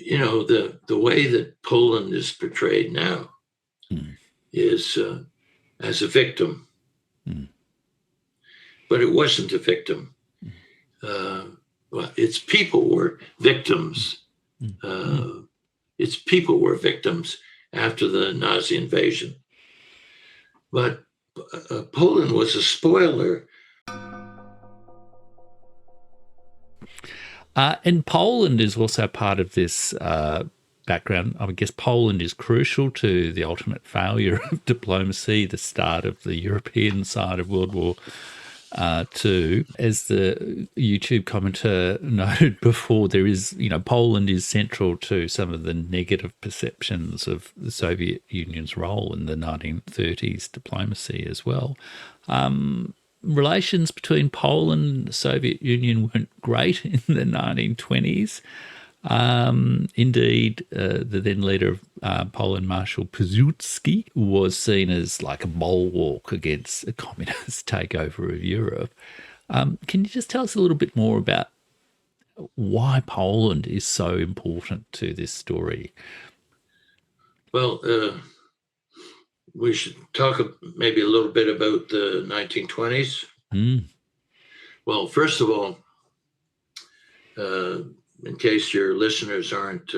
the way that Poland is portrayed now is as a victim, but it wasn't a victim. Well, its people were victims. Its people were victims after the Nazi invasion. But Poland was a spoiler. And Poland is also part of this background. I guess Poland is crucial to the ultimate failure of diplomacy, the start of the European side of World War II. As the YouTube commenter noted before, Poland is central to some of the negative perceptions of the Soviet Union's role in the 1930s diplomacy as well. Relations between Poland and the Soviet Union weren't great in the 1920s. Indeed, the then leader of Poland, Marshal Piłsudski, was seen as like a bulwark against a communist takeover of Europe. Can you just tell us a little bit more about why Poland is so important to this story? Well, we should talk maybe a little bit about the 1920s. Well, first of all, in case your listeners aren't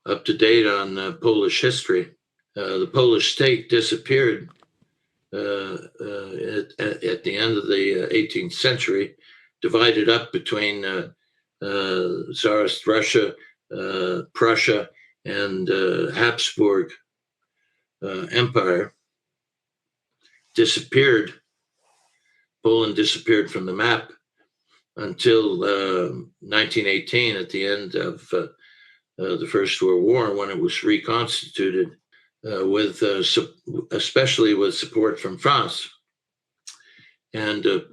up to date on Polish history, the Polish state disappeared at the end of the 18th century, divided up between Tsarist Russia, Prussia, and Habsburg Empire. Disappeared. Poland disappeared from the map until 1918, at the end of the First World War, when it was reconstituted, especially with support from France. And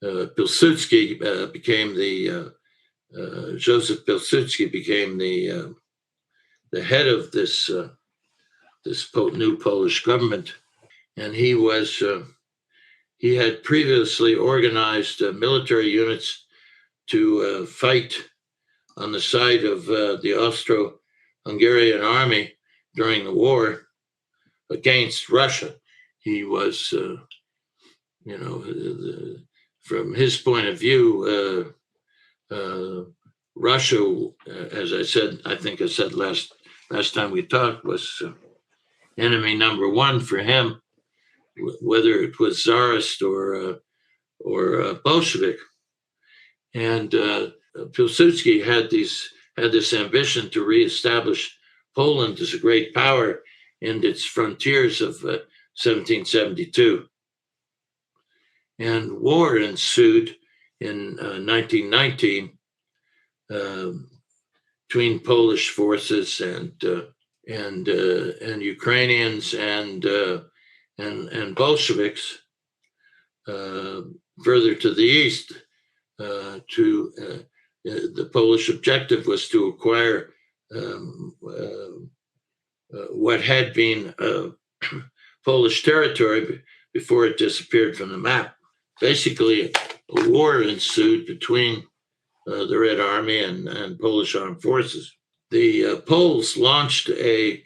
Pilsudski became Joseph Pilsudski became the head of this new Polish government, and he had previously organized military units to fight on the side of the Austro-Hungarian army during the war against Russia. He was, from his point of view, Russia, as I think I said last time we talked, was enemy number one for him, whether it was Tsarist or Bolshevik. And Pilsudski had this ambition to reestablish Poland as a great power in its frontiers of 1772. And war ensued in 1919 between Polish forces and Ukrainians and Bolsheviks further to the east. The Polish objective was to acquire what had been Polish territory before it disappeared from the map. Basically, a war ensued between the Red Army and Polish armed forces. The Poles launched an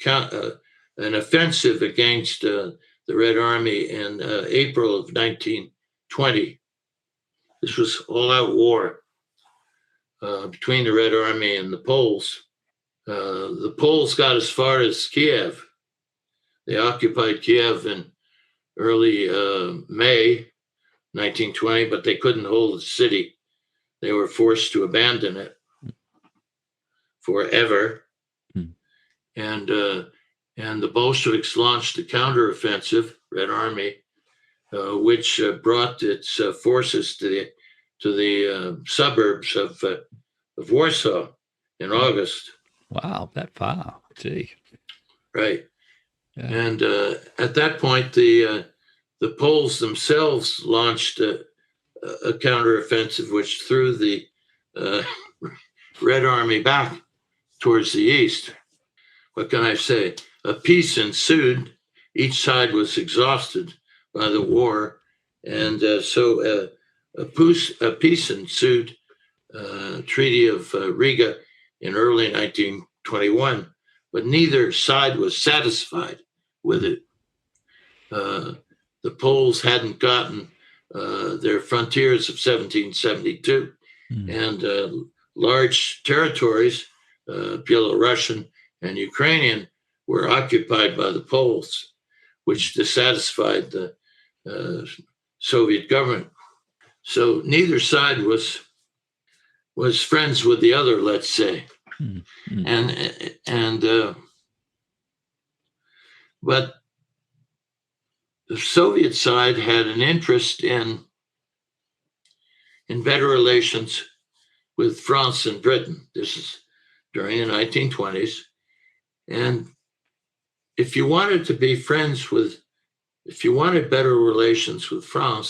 offensive against the Red Army in April of 1920. This was all-out war between the Red Army and the Poles. The Poles got as far as Kiev. They occupied Kiev in early May 1920, but they couldn't hold the city. They were forced to abandon it forever. And the Bolsheviks launched a counteroffensive, Red Army, which brought its forces to the suburbs of Warsaw in August. Wow, that far. Gee. Right. Yeah. And at that point, the Poles themselves launched a counteroffensive, which threw the Red Army back towards the east. What can I say? A peace ensued. Each side was exhausted by the war, and so a peace ensued. Treaty of Riga in early 1921, but neither side was satisfied with it. The Poles hadn't gotten their frontiers of 1772, and large territories, Belarusian and Ukrainian, were occupied by the Poles, which dissatisfied the Soviet government. So neither side was friends with the other, let's say, but the Soviet side had an interest in better relations with France and Britain. This is during the 1920s. And if you wanted better relations with France,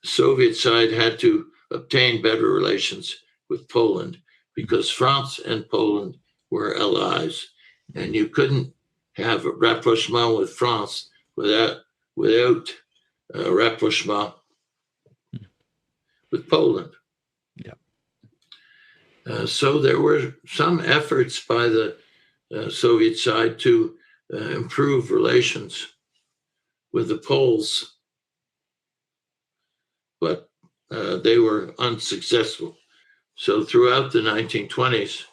the Soviet side had to obtain better relations with Poland, because France and Poland were allies, and you couldn't have a rapprochement with France without a rapprochement with Poland. So there were some efforts by the Soviet side to improve relations with the Poles, but they were unsuccessful. So throughout the 1920s,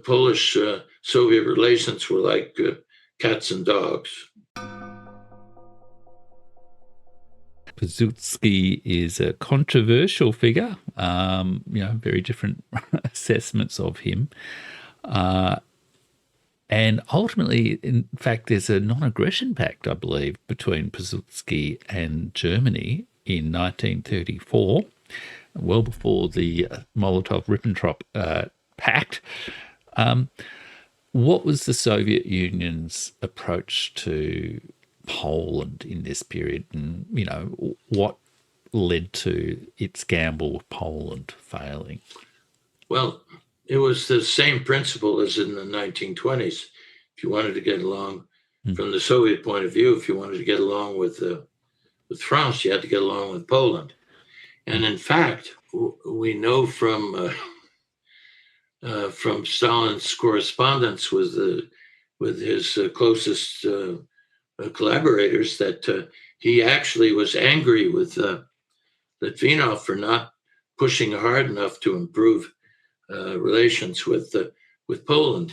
Polish-Soviet relations were like cats and dogs. Pilsudski is a controversial figure, very different assessments of him. And ultimately, in fact, there's a non-aggression pact, I believe, between Pilsudski and Germany in 1934, well before the Molotov-Ribbentrop Pact. What was the Soviet Union's approach to Poland in this period, and what led to its gamble with Poland failing? Well, it was the same principle as in the 1920s. If you wanted to get along from the Soviet point of view, if you wanted to get along with France, you had to get along with Poland. And in fact, we know from Stalin's correspondence with his closest collaborators that he actually was angry with Litvinov for not pushing hard enough to improve relations with Poland.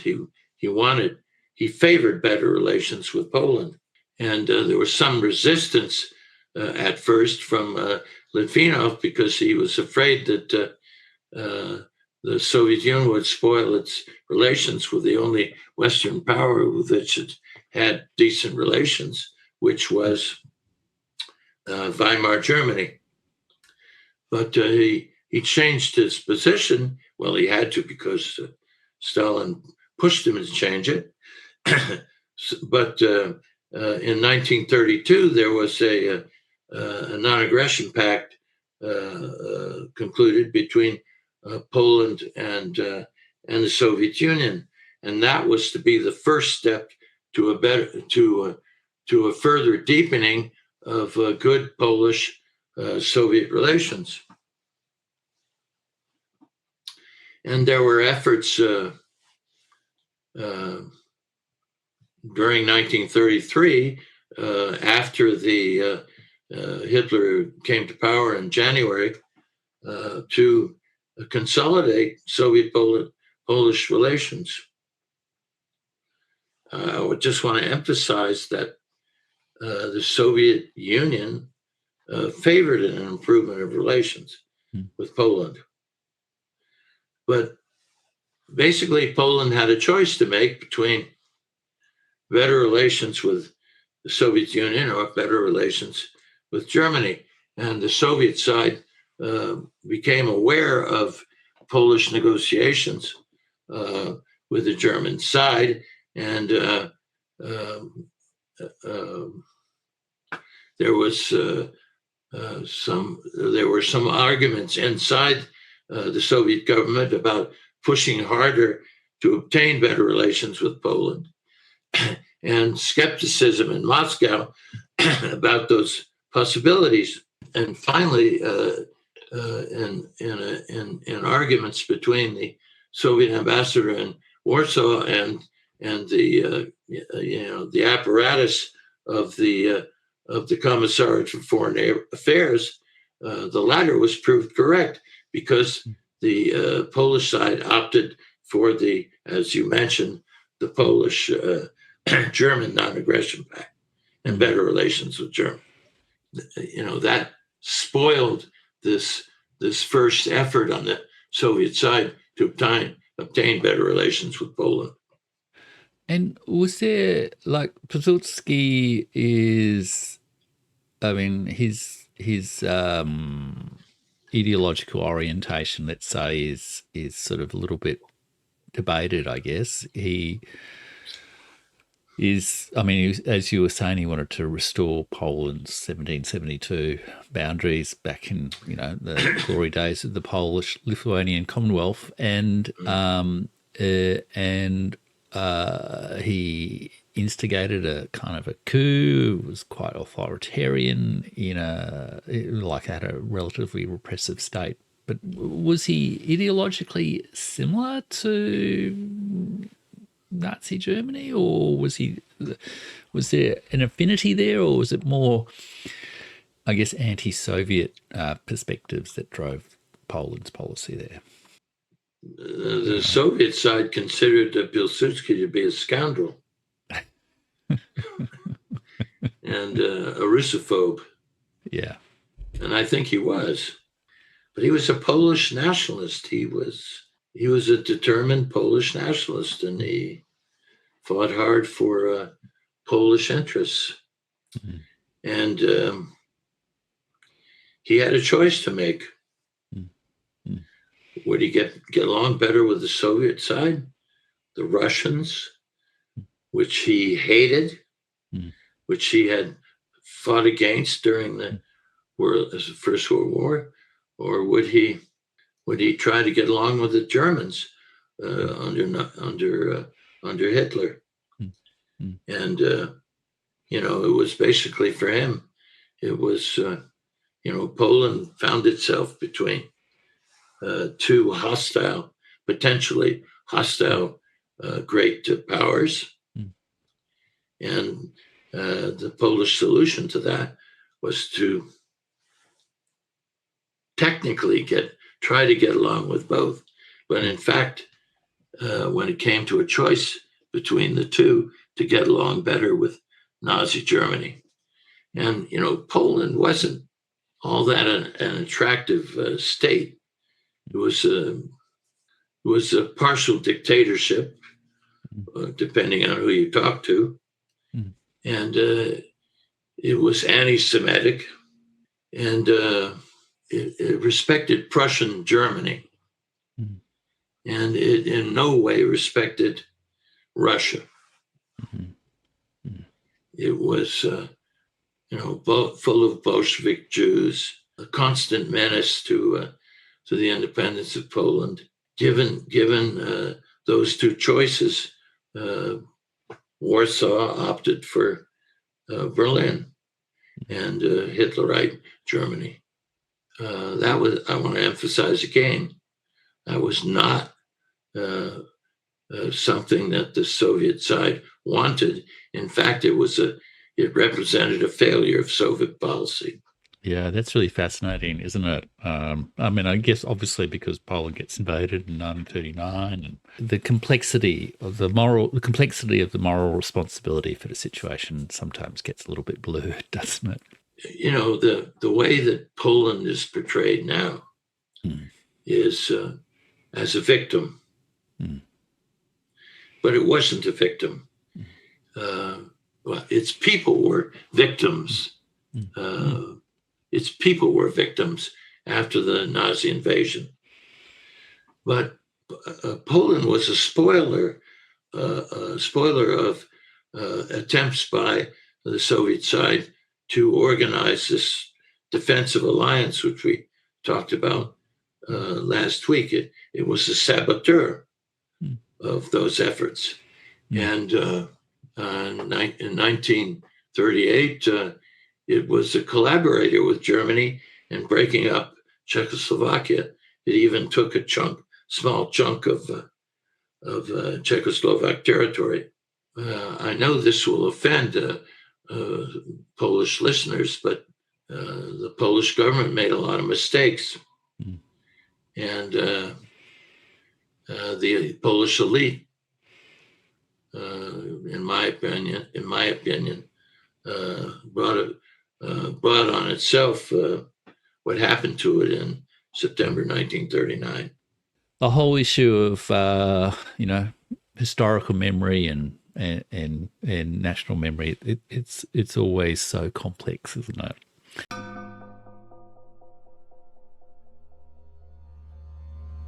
He favored better relations with Poland, and there was some resistance at first from Litvinov, because he was afraid that the Soviet Union would spoil its relations with the only Western power with which it had decent relations, which was Weimar Germany. But he changed his position. Well, he had to, because Stalin pushed him to change it. But in 1932, there was a non-aggression pact concluded between Poland and the Soviet Union, and that was to be the first step to a further deepening of good Polish-Soviet relations. And there were efforts during 1933, after the Hitler came to power in January, to consolidate Soviet-Polish relations. I would just want to emphasize that the Soviet Union favored an improvement of relations with Poland. But basically, Poland had a choice to make between better relations with the Soviet Union or better relations with Germany. And the Soviet side became aware of Polish negotiations with the German side, and there were some arguments inside the Soviet government about pushing harder to obtain better relations with Poland, and skepticism in Moscow about those possibilities. And finally, in arguments between the Soviet ambassador in Warsaw and the apparatus of the Commissariat for Foreign Affairs. The latter was proved correct because the Polish side opted for the, as you mentioned, the Polish German non-aggression pact and better relations with Germany. That spoiled this first effort on the Soviet side to obtain better relations with Poland. And was there, like, Pilsudski is, I mean, his ideological orientation, let's say, is sort of a little bit debated, I guess. He is, I mean, as you were saying, he wanted to restore Poland's 1772 boundaries back in, the glory days of the Polish-Lithuanian Commonwealth, and he instigated a kind of a coup. Was quite authoritarian had a relatively repressive state. But was he ideologically similar to Nazi Germany, or was there an affinity there, or was it more, I guess, anti-Soviet perspectives that drove Poland's policy there? The Soviet side considered Pilsudski to be a scoundrel and a Russophobe. Yeah. And I think he was. But he was a Polish nationalist. He was a determined Polish nationalist, and he fought hard for Polish interests. Mm-hmm. And he had a choice to make. Mm-hmm. Would he get along better with the Soviet side, the Russians, which he hated, which he had fought against during the First World War, or would he try to get along with the Germans under Hitler? And it was basically, for him, it was Poland found itself between two potentially hostile great powers, and the Polish solution to that was to technically try to get along with both. But in fact, when it came to a choice between the two, to get along better with Nazi Germany. And, Poland wasn't all that an attractive state. It was a partial dictatorship, depending on who you talk to. And it was anti-Semitic, and it respected Prussian Germany, and it in no way respected Russia. It was, full of Bolshevik Jews, a constant menace to the independence of Poland. Given those two choices, Warsaw opted for Berlin and Hitlerite Germany. That was, I want to emphasize again, that was not something that the Soviet side wanted. In fact, it represented a failure of Soviet policy. Yeah, that's really fascinating, isn't it? I guess obviously because Poland gets invaded in 1939, and the complexity of the moral responsibility for the situation sometimes gets a little bit blurred, doesn't it? The way that Poland is portrayed now is as a victim, but it wasn't a victim. Its people were victims. Its people were victims after the Nazi invasion. But Poland was a spoiler of attempts by the Soviet side to organize this defensive alliance, which we talked about last week. It was a saboteur of those efforts. And in 1938, it was a collaborator with Germany in breaking up Czechoslovakia. It even took a small chunk of Czechoslovak territory. I know this will offend Polish listeners, but the Polish government made a lot of mistakes, and the Polish elite, in my opinion, brought on itself what happened to it in September 1939. The whole issue of historical memory and national memory, it's always so complex, isn't it?